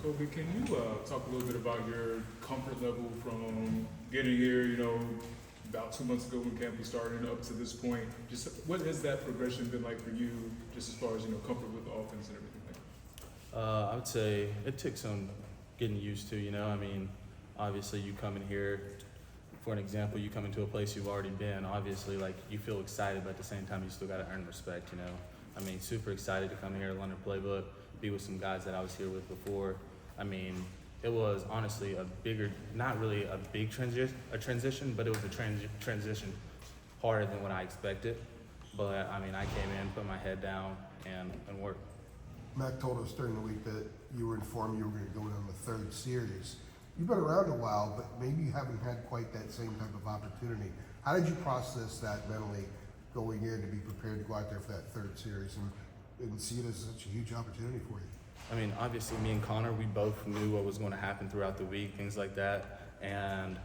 Jacolby, can you talk a little bit about your comfort level from getting here, about 2 months ago when camp was starting up to this point? Just what has that progression been like for you, just as far as, comfort with the offense and everything like that? I would say it took some getting used to, obviously you come in here, for an example, you come into a place you've already been, obviously like you feel excited, but at the same time you still got to earn respect, super excited to come here, learn the playbook, be with some guys that I was here with before. It was honestly not really a big transition, but it was a transition harder than what I expected. But I came in, put my head down, and worked. Mac told us during the week that you were informed you were going to go down the third series. You've been around a while, but maybe you haven't had quite that same type of opportunity. How did you process that mentally going in to be prepared to go out there for that third series and see it as such a huge opportunity for you? Obviously me and Connor, we both knew what was going to happen throughout the week, things like that. And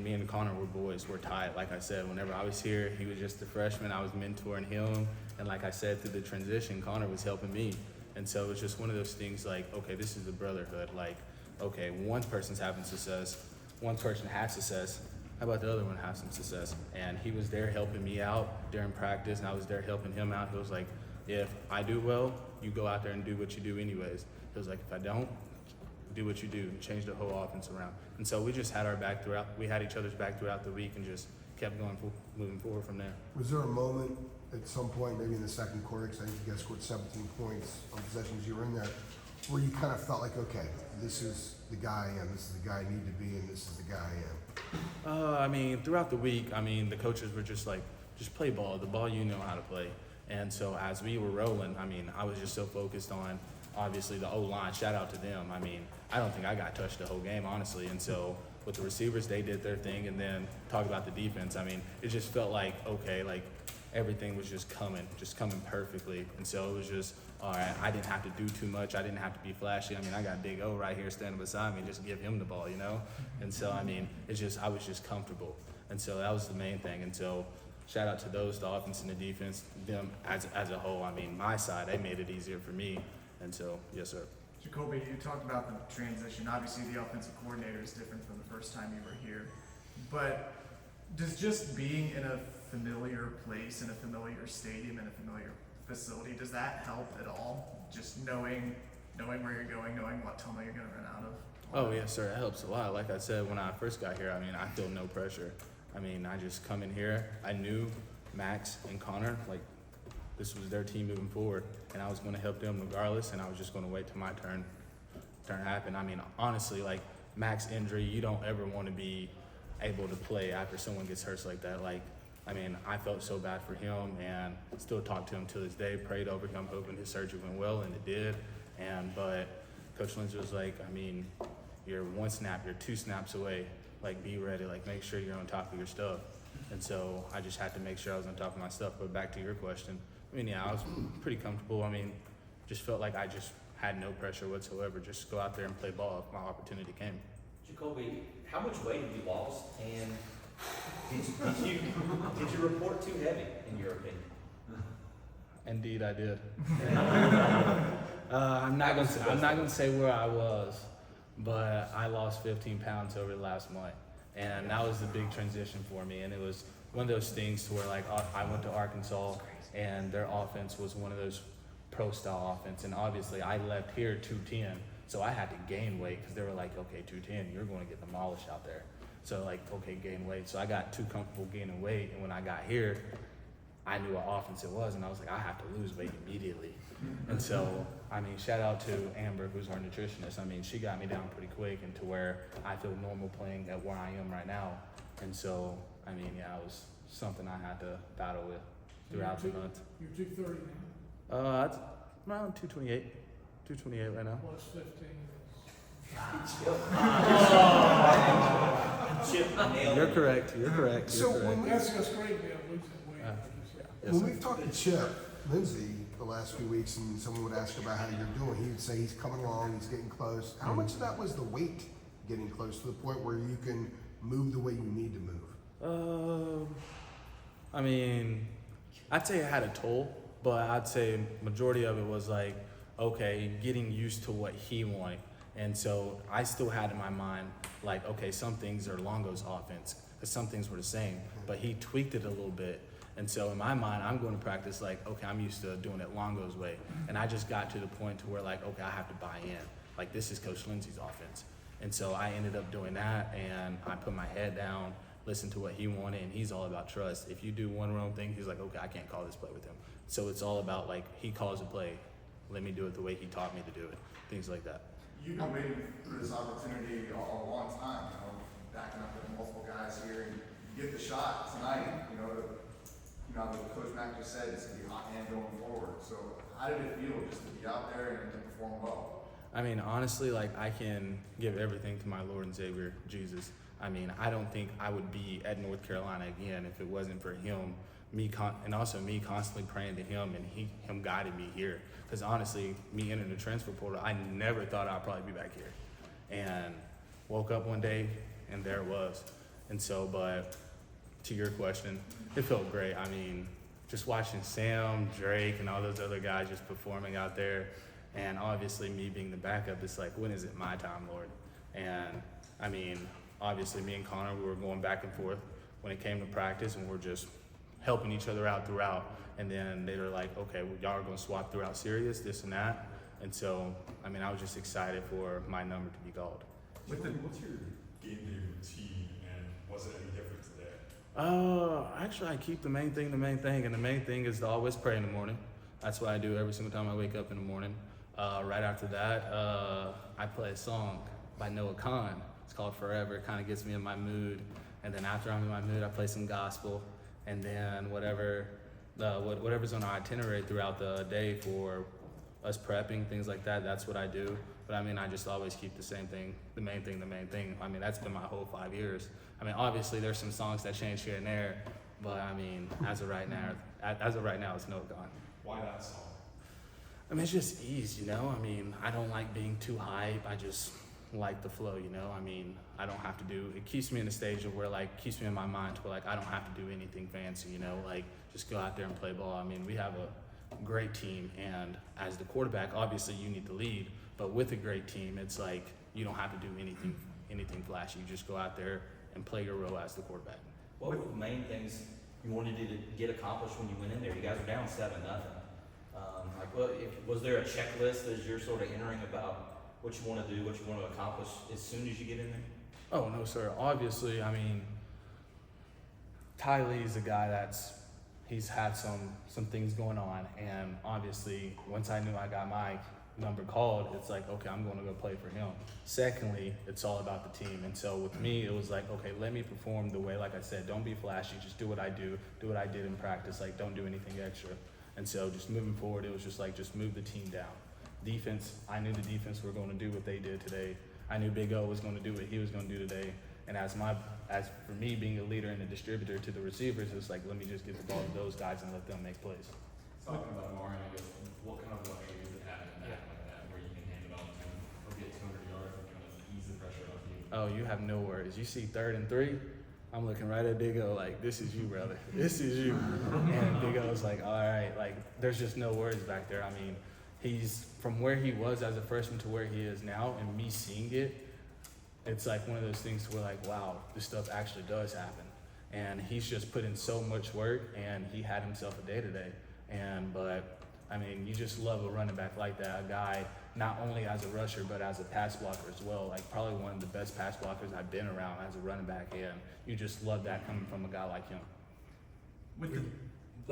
me and Connor were boys, we're tight. Like I said, whenever I was here, he was just a freshman, I was mentoring him. And like I said, through the transition, Connor was helping me. And so it was just one of those things like, okay, this is a brotherhood. Like, okay, one person's having success, one person has success, how about the other one have some success? And he was there helping me out during practice, and I was there helping him out. He was like, if I do well, you go out there and do what you do anyways. He was like, if I don't, do what you do, change the whole offense around. And so we just had we had each other's back throughout the week and just kept moving forward from there. Was there a moment at some point, maybe in the second quarter, because I think you guys scored 17 points on possessions you were in there, where you kind of felt like, okay, this is the guy I am, this is the guy I need to be, and this is the guy I am? Throughout the week, the coaches were just like, just play ball, the ball you know how to play. And so as we were rolling, I was just so focused on, obviously, the O-line. Shout out to them. I don't think I got touched the whole game, honestly. And so with the receivers, they did their thing. And then talk about the defense, it just felt like, okay, like everything was just coming perfectly. And so it was just, all right, I didn't have to do too much. I didn't have to be flashy. I got Big O right here standing beside me, just give him the ball, And so, I was just comfortable. And so that was the main thing. And so shout out to those, the offense and the defense, them as a whole. My side, they made it easier for me. And so, yes, sir. Jacolby, you talked about the transition. Obviously, the offensive coordinator is different from the first time you were here. But does just being in a familiar place, in a familiar stadium, in a familiar facility, does that help at all? Just knowing where you're going, knowing what tunnel you're going to run out of? Oh, yes, sir. It helps a lot. Like I said, when I first got here, I feel no pressure. I just come in here. I knew Max and Connor, like, this was their team moving forward, and I was going to help them regardless, and I was just going to wait till my turn happened. Honestly, like, Max's injury, you don't ever want to be able to play after someone gets hurt like that. Like, I felt so bad for him, and still talk to him to this day, prayed over him, hoping his surgery went well, and it did. But Coach Lindsay was like, you're one snap, you're two snaps away. Like, be ready, like, make sure you're on top of your stuff. And so I just had to make sure I was on top of my stuff. But back to your question, I was pretty comfortable. Just felt like I just had no pressure whatsoever. Just go out there and play ball if my opportunity came. Jacolby, how much weight have you lost, and did you report too heavy, in your opinion? Indeed, I did. I'm not gonna say where I was, but I lost 15 pounds over the last month, and that was the big transition for me. And it was one of those things to where, like, I went to Arkansas, and their offense was one of those pro-style offense, and obviously I left here 210, so I had to gain weight because they were like, okay, 210, you're going to get demolished out there. So, like, okay, gain weight. So I got too comfortable gaining weight, and when I got here, I knew what offense it was, and I was like, I have to lose weight immediately. And so, shout out to Amber, who's our nutritionist. She got me down pretty quick, and to where I feel normal playing at where I am right now. And so, it was something I had to battle with throughout the month. You're 230 now? It's around 228 right now. Plus 15. You're correct. So when That's just great, man. Losing weight. Yes, when sir. we've talked to Chip Lindsay the last few weeks, and someone would ask about how you're doing, he would say he's coming along, he's getting close. How much of that was the weight getting close to the point where you can move the way you need to move? I'd say it had a toll, but I'd say majority of it was like, okay, getting used to what he wanted. And so I still had in my mind, like, okay, some things are Longo's offense, because some things were the same, but he tweaked it a little bit. And so in my mind, I'm going to practice like, okay, I'm used to doing it Longo's way. And I just got to the point to where like, okay, I have to buy in. Like, this is Coach Lindsay's offense. And so I ended up doing that, and I put my head down, listened to what he wanted, and he's all about trust. If you do one wrong thing, he's like, okay, I can't call this play with him. So it's all about like, he calls a play, let me do it the way he taught me to do it, things like that. You've been waiting for this opportunity a long time, backing up with multiple guys here, and you get the shot tonight, Coach Mack just said it's gonna be hot hand going forward. So how did it feel just to be out there and to perform well? I mean, honestly, like, I can give everything to my Lord and Savior, Jesus. I mean, I don't think I would be at North Carolina again if it wasn't for him, and also me constantly praying to him and him guiding me here. Because honestly, me entering the transfer portal, I never thought I'd probably be back here. And woke up one day, and there it was. And so, but to your question, it felt great. I mean, just watching Sam, Drake, and all those other guys just performing out there, and obviously me being the backup, it's like, when is it my time, Lord? And I mean, obviously me and Connor, we were going back and forth when it came to practice, and we're just helping each other out throughout. And then they were like, okay, well, y'all are going to swap throughout serious, this and that. And so, I mean, I was just excited for my number to be called. What's your game day routine, and was it any different today? Actually, I keep the main thing, and the main thing is to always pray in the morning. That's what I do every single time I wake up in the morning. Right after that, I play a song by Noah Khan. It's called Forever. It kind of gets me in my mood. And then after I'm in my mood, I play some gospel. And then whatever's on our itinerary throughout the day for us prepping, things like that, that's what I do. But I mean, I just always keep the same thing, the main thing. I mean, that's been my whole 5 years. I mean, obviously there's some songs that change here and there, but I mean, as of right now, it's Noah Khan. Why that song? I mean, it's just ease, I mean, I don't like being too hype. I just like the flow, I mean, I don't have to it keeps me in a stage of where, like, keeps me in my mind to where, like, I don't have to do anything fancy, like, just go out there and play ball. I mean, we have a great team, and as the quarterback, obviously you need to lead, but with a great team, it's like, you don't have to do anything flashy. You just go out there and play your role as the quarterback. What were the main things you wanted to get accomplished when you went in there? You guys were down 7-0. Was there a checklist as you're sort of entering about what you want to do, what you want to accomplish as soon as you get in there? Oh, no, sir. Obviously, I mean, Ty Lee's a guy he's had some things going on, and obviously, once I knew I got my number called, it's like, okay, I'm going to go play for him. Secondly, it's all about the team. And so with me, it was like, okay, let me perform the way, like I said, don't be flashy, just do what I do what I did in practice, like, don't do anything extra. And so just moving forward, it was just like, just move the team down. Defense, I knew the defense were going to do what they did today. I knew Big O was going to do what he was going to do today. And as for me being a leader and a distributor to the receivers, it's like, let me just get the ball to those guys and let them make plays. Talking about Mario, I guess, what kind of luxury is it having a back like that, where you can hand it off to him or get 200 yards and kind of ease the pressure off you? Oh, you have no worries. You see 3rd and 3, I'm looking right at Big O like, this is you, brother. This is you. And Big O's like, all right, like, there's just no worries back there. I mean, he's from where he was as a freshman to where he is now, and me seeing it, it's like one of those things where, like, wow, this stuff actually does happen. And he's just put in so much work, and he had himself a day today. But I mean, you just love a running back like that, a guy not only as a rusher but as a pass blocker as well. Like, probably one of the best pass blockers I've been around as a running back, and you just love that coming from a guy like him. With the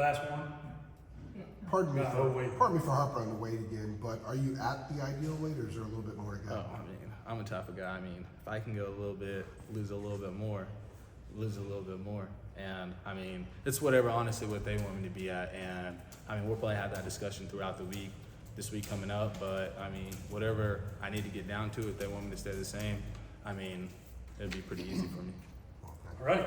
last one, Pardon me Oh, wait. for harping on the weight again, but are you at the ideal weight, or is there a little bit more to go? Oh, I mean, I'm a type of guy. I mean, if I can go a little bit, lose a little bit more. And I mean, it's whatever, honestly, what they want me to be at. And I mean, we'll probably have that discussion throughout the week, this week coming up. But I mean, whatever I need to get down to, if they want me to stay the same, I mean, it'd be pretty easy for me. all right.